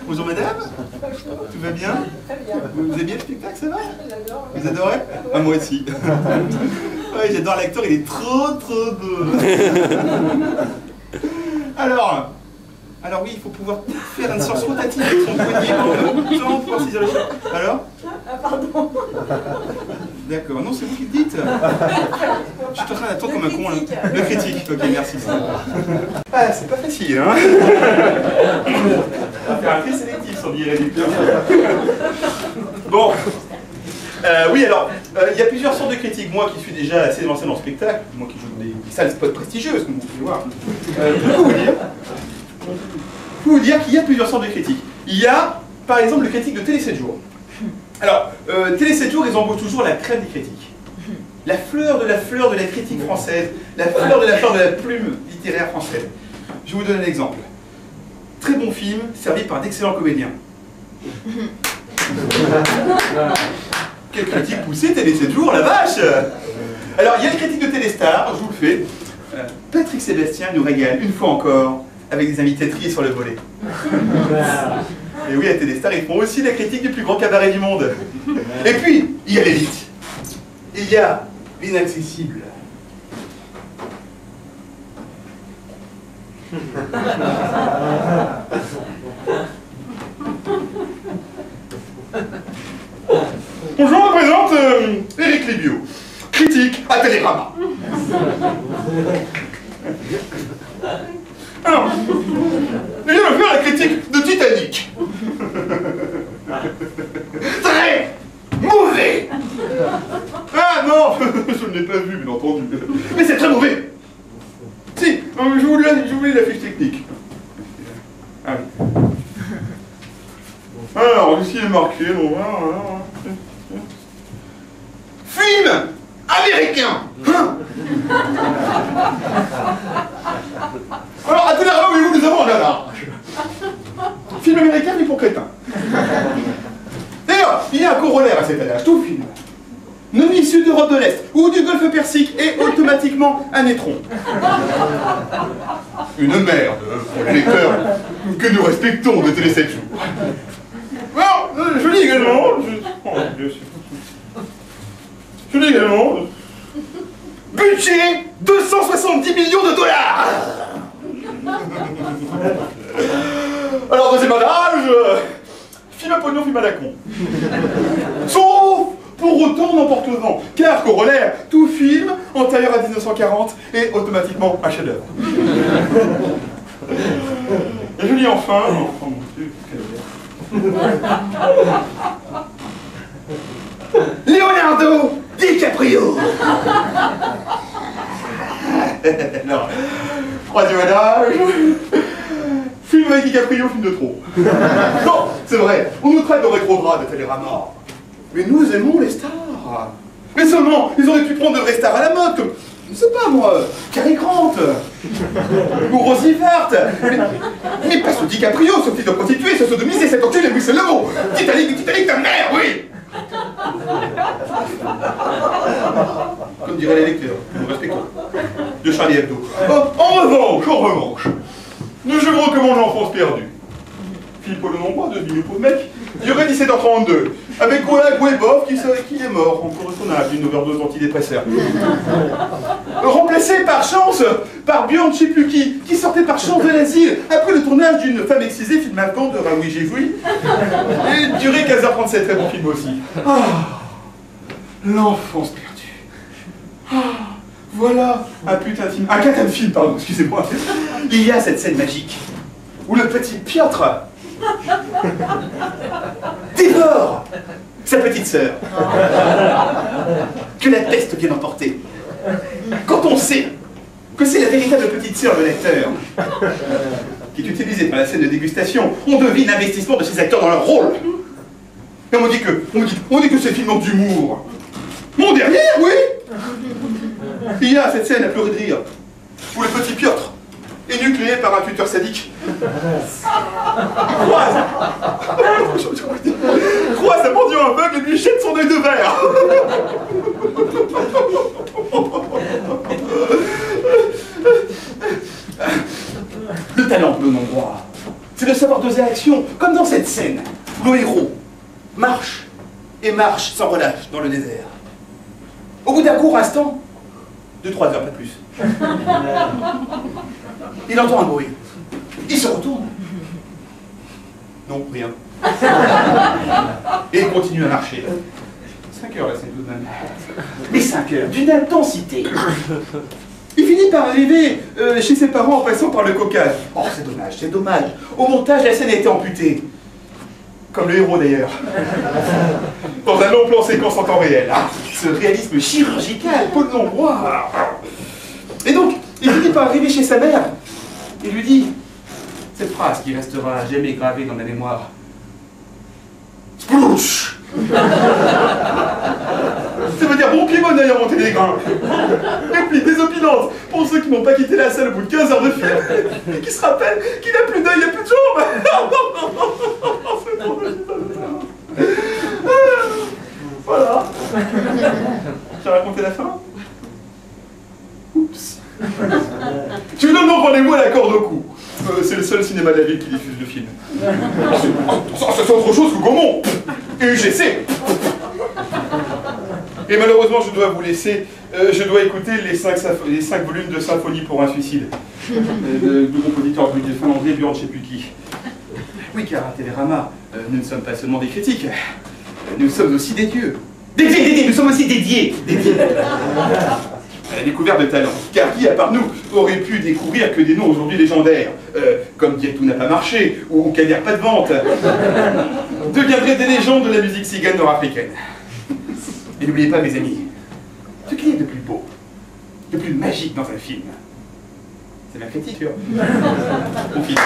Bonjour madame. Tout va bien? Très bien. Vous aimez bien le spectacle, ça va? J'adore. Vous adorez? Ah, moi aussi. Ouais, j'adore l'acteur, il est trop beau. Alors oui, il faut pouvoir faire une sorte rotative avec son poignet sans pouvoir saisir le chat. Alors? Ah, pardon. D'accord, non, c'est vous qui le dites. Je suis en train d'attendre comme un con. Là. Le critique, ok, merci. Ah, c'est pas facile, hein? On va faire un tri sélectif sans dire réducteur. Bon. Oui, alors, il y a plusieurs sortes de critiques. Moi qui suis déjà assez lancé dans le spectacle, moi qui joue dans des salles spots prestigieuses, comme vous pouvez voir, je peux vous dire qu'il y a plusieurs sortes de critiques. Il y a, par exemple, le critique de Télé 7 jours. Alors, Télé 7 jours, ils embauchent toujours la crème des critiques. La fleur de la critique française, la fleur de la plume littéraire française. Je vous donne un exemple. Très bon film, servi par d'excellents comédiens. Quelle critique poussée, Télé 7 jours, la vache! Alors, il y a le critique de Téléstar, je vous le fais. Patrick Sébastien nous régale, une fois encore, avec des invités triés sur le volet. Et oui, à Téléstar, ils font aussi la critique du plus grand cabaret du monde. Et puis, il y a l'élite. Il y a l'inaccessible. Bonjour, je me présente Éric Libio, critique à Télérama. Alors, je viens de faire la critique de Titanic. Très mauvais. Ah non, je ne l'ai pas vu, bien entendu. Mais c'est très mauvais. Si, je vous lis la fiche technique. Ah oui. Alors, ici il est marqué, bon, voilà. Film américain. Alors, à Télérama, nous avons un nanar. Film américain, mais pour crétins. D'ailleurs, il y a un corollaire à cet adage, tout film. Non issu d'Europe de l'Est ou du Golfe Persique est automatiquement un étron. Une merde pour les lecteurs que nous respectons de Télé 7 jours. Bon, je lis également. Je lis également. Budget 270 millions de dollars. Alors, deuxième adage, film à pognon, film à la con. Sauf pour autant n'importe vent, car corollaire, tout film antérieur à 1940 est automatiquement un chef-d'œuvre. Et je lis enfin, oh mon Dieu, Leonardo DiCaprio. Alors, troisième adage. Film avec DiCaprio, film de trop. Non, c'est vrai, on nous traite de rétrograde à Télérama. Mais nous aimons les stars. Mais seulement, ils auraient pu prendre de vraies stars à la mode, comme, je sais pas moi, Cary Grant, ou Rosie Hart. Mais pas ce DiCaprio, ce fils de prostituée, ce sodomisé, cet enculé, lui c'est le mot. Titanic, ta mère, oui. Comme diraient les lecteurs, nous respectons. De Charlie Hebdo. En revanche, je vous recommande L'Enfance perdue. Philippe Paul Nombois, devenu pauvre mec, il y aurait 17h32, avec Oleg Webov qui est mort en cours de son âge d'une overdose d'antidépresseurs. Remplacé par chance par Björn je sais plus qui sortait par chance de l'asile après le tournage d'une femme excisée, film afghan de Raoui Jévoui. Et duré 15h37, très bon film aussi. Ah, L'Enfance perdue. Ah, voilà un putain de film, un catin de film, pardon, excusez-moi. Il y a cette scène magique où le petit Piotr dévore sa petite sœur que la peste vient d'emporter. Quand on sait que c'est la véritable petite sœur de l'acteur qui est utilisée par la scène de dégustation, on devine l'investissement de ces acteurs dans leur rôle. Et on dit que ces films ont d'humour. Mon dernier, oui. Il y a cette scène à pleurer de rire où le petit Piotr est nucléé par un tuteur sadique. Croise un mendiant aveugle et lui jette son œil de verre. Le talent de non-droit, c'est de savoir doser direction, comme dans cette scène, où le héros marche et marche sans relâche dans le désert. Au bout d'un court instant, 2-3 heures, pas plus, il entend un bruit. Il se retourne. Non, rien. Et il continue à marcher. 5 heures, là, c'est tout de même. Mais 5 heures, d'une intensité. Il finit par arriver chez ses parents en passant par le Caucase. Oh, c'est dommage, c'est dommage. Au montage, la scène a été amputée. Comme le héros, d'ailleurs. Dans un long plan séquence en temps réel. Ah, ce réalisme chirurgical, Paul Longrois. Et donc, il finit par arriver chez sa mère. Il lui dit cette phrase qui restera jamais gravée dans la mémoire. Splouch. Ça veut dire bon pied, bon oeil à monter les grains. Réplique désopilante pour ceux qui n'ont pas quitté la salle au bout de 15 heures de film et qui se rappellent qu'il n'a plus d'œil et plus de jambes. C'est drôle. Voilà. J'ai raconté la fin. Oups. Tu me donnes donc rendez-vous à la corde au cou. C'est le seul cinéma de la ville qui diffuse le film. Ça c'est autre chose que Gaumont et UGC. Et malheureusement, je dois vous laisser. Je dois écouter les 5 volumes de Symphonie pour un suicide du compositeur finlandais Björn je sais plus qui. Oui, car à Télérama, nous ne sommes pas seulement des critiques, nous sommes aussi des dieux. Dédiés, nous sommes aussi dédiés. À la découverte de talents. Car qui, à part nous, aurait pu découvrir que des noms aujourd'hui légendaires, comme Dire tout n'a pas marché, ou Kader pas de vente, deviendraient des légendes de la musique cigane nord-africaine. Et n'oubliez pas, mes amis, ce qu'il y a de plus beau, de plus magique dans un film, c'est la critique. Bon film.